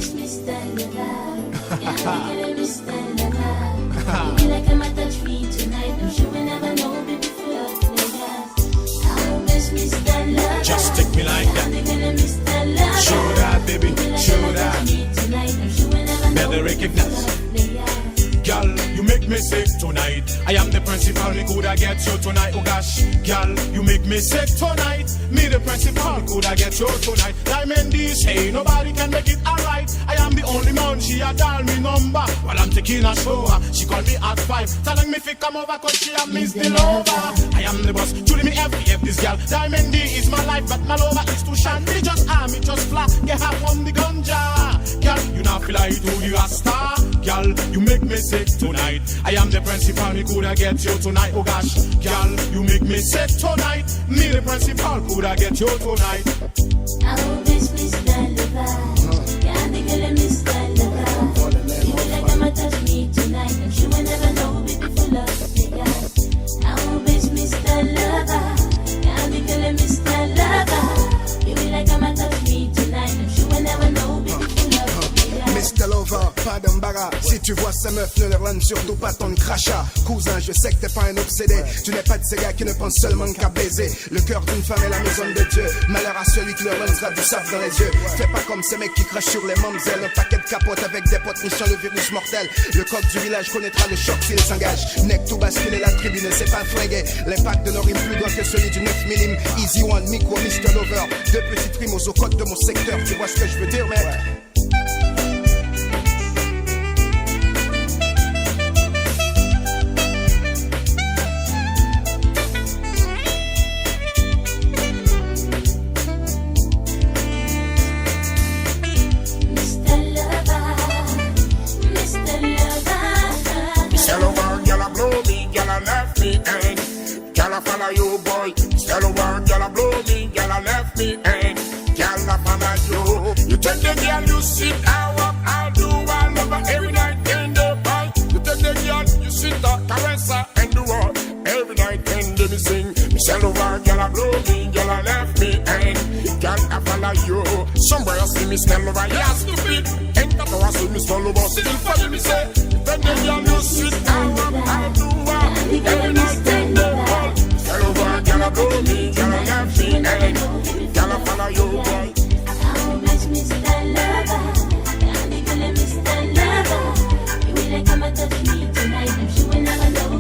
miss Mr. Lova. Yeah, Mr. Lova. You be like I'm a touch me tonight. I'm sure we never know before love players. I miss Mr. Lova. Just take me like that. Mr. Lova. Show that, baby, show that. Better recognize. Girl, you make me sick tonight. I am the principal, me coulda get you tonight. Oh gosh, girl, you make me sick tonight. Me the principal, coulda get you tonight. Diamond D say nobody can make it alright. I am the only man, she a dial me number while I'm taking a shower. She call me at 5, telling me fi come over 'cause she a miss the lover. I am the boss, truly me FDF this girl. Diamond D is my life, but my lover is too shine. Me just me just fly, get her from the ganja. Girl, you not feel like who you a star. Girl, you make me sick tonight. I am the principal, me coulda get you tonight. Oh gosh, girl, you make me sick tonight. Me the principal, coulda get you tonight. I miss Mr. Lova. Yeah, the girl Mr. Lova. You feel like I'ma touch me tonight. And she will never know we be full of niggas. I miss Mr. Lova. Yeah, the girl Mr. Lova. You feel like I'ma touch me tonight. And she will never know we be full of niggas. Mr. Lova, pas d'embarras. Si tu vois sa meuf, ne leur donne surtout pas ton crachat. Cousin, je sais que t'es pas un obsédé. Tu n'es pas de ces gars qui ne pensent seulement qu'à baiser. Le cœur d'une femme est la maison de Dieu. Malheur à celui qui leur donnera du sable dans les yeux. Fais pas comme ces mecs qui crachent sur les mamzelles. Un paquet de capotes avec des potes mission le virus mortel. Le coq du village connaîtra le choc s'il s'engage. Nec tout basculer la tribune, c'est pas fringué. L'impact de nos rimes plus doit que celui du 9 mm. Easy One, Micro, Mr. Lover. Deux petites rimes aux côtes de mon secteur. Tu vois ce que je veux dire, mec? Follow you, boy. Tell the world, girl, I blow me, girl, I left me, and girl, I follow you. You take the girl, you sit, I walk, I do, I love her every night in the bike. You take the girl, you sit, I caress her and do all every night and then me sing. Tell the world, girl, I blow me, girl, I left me, and girl, I follow you. Somewhere I see me smell over, yeah, stupid. Ain't that how I see me smell over, still follow me, say. You take the girl, you sit, I walk, I do, every night in the bike. Girl, I blow me, girl, I left me, and girl, I follow you, boy. I miss Mr. Lova. Yeah, the girl Mr. Lova. You will like I'ma touch me tonight. I'm sure we'll never know.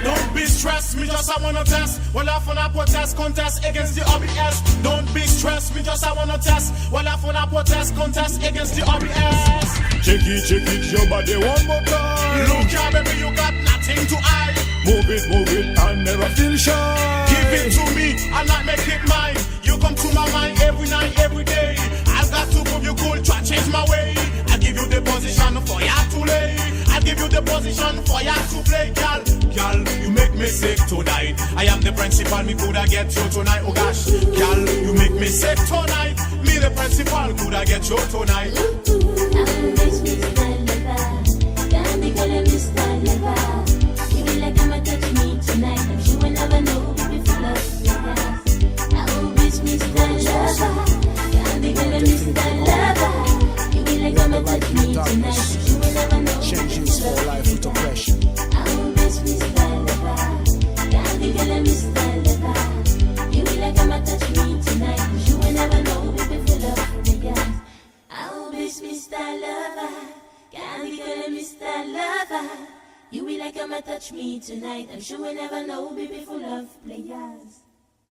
Don't be stressed, me just I wanna test. Well, I wanna protest, contest against the OBS. Don't be stressed, me just I wanna test. Well, I wanna protest, contest against the OBS. Check it, your body one more time. Look here, baby, you got nothing to hide. Move it, and never feel shy. Give it to me, and not make it mine. You come to my mind every night, every day. I've got to prove you cool, try change my way. I give you the position for ya to lay. I give you the position for ya to play, girl. Girl, you make me sick tonight. I am the principal, me coulda get you tonight. Oh gosh, girl, you make me sick tonight. Me the principal, coulda get you tonight. I miss Mr. Lova. Yeah, the girl Mr. Lova. You will like I'ma touch me tonight. I'm sure we'll never know we be full of niggas. I miss Mr. Lova. Yeah, the girl Mr. Lova. You will like I'ma touch me tonight. I'm sure we'll never know we be full of niggas. I miss Mr. Lova. Yeah, the girl Mr. Lova. You will like I'ma touch me tonight. I'm sure we'll never know we be full of niggas. I miss Mr. Lova. Yeah, the girl Mr. Lova. You will like I'ma touch me tonight. I'm sure we'll never know, baby, full of players.